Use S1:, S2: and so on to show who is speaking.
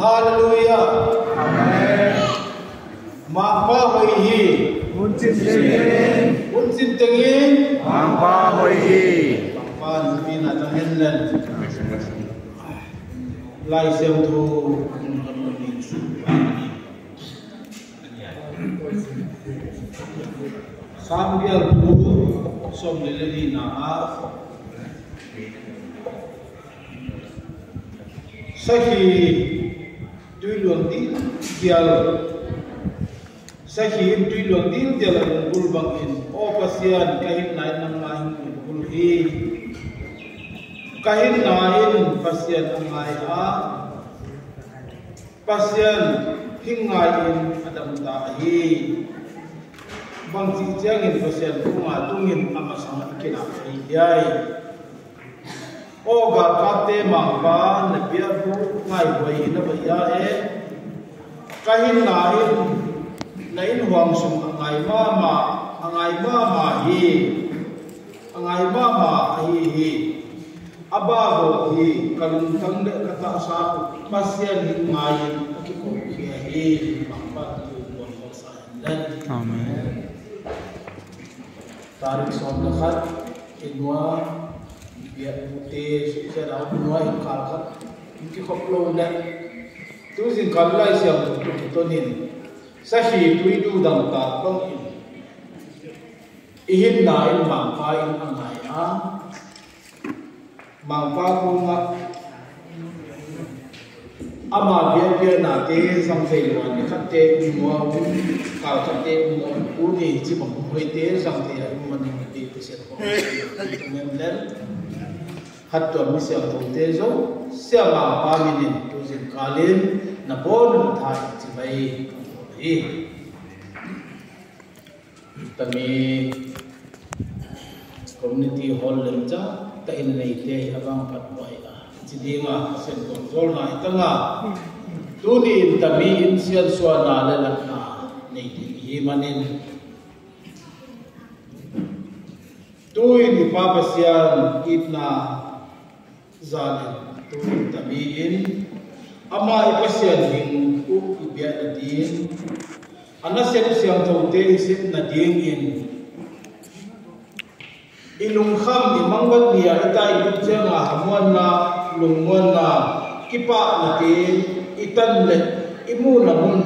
S1: Hallelujah.
S2: Amen.
S1: Mangpa hoi hi.
S2: Uncin
S1: Tengin.
S2: Mangpa hoi hi.
S1: Mangpa nabi na tangilan. Lai siang tu. Sambil tu som lelaki naaf. Sahi tujuan di dial. Sahi tujuan di dial bulbangin. Oh pasian kahit naik nang bulhi. Kahit naik pasian angai a. Pasian hingain adam tahi. Bang jijangin pasian bunga tungin amasang ikinapayay. O gakate mangpa na biyabu ngay way na bayae kahin nahin na inhuang sum angay mama hi abago hi kaluntang de kata sa pasyan hingayin akikukiyahi mangpa tuwang masalan.
S2: Amen.
S1: Tarik som lakat inwa biar putih saya dah mulai kalkat mungkin koplo dan tu sing kalai siang tu tonin sahi tu itu dang ta tong ihin nain mangpa in angai a mangpa kunga ama biar nate sampai luar ni kate mua kal kate mua uni cuma muhite sampai mana di pesir ko member hatta misal tezo siapa paminin tuzin kalin na bon thai chibai hi tami community hall lemcha ta in nei te abang patwai a chidinga sen control na itanga tuni tami in sian suana lalakna nei hi manin tuin di papasian itna zalim tu tabiin ama ipasyan hing u ibiya natin anasen siyang taute isip na dingin ilungkham ni mangbat niya ita ibutya nga hamuan na lungmuan na kipa natin itanle imu namun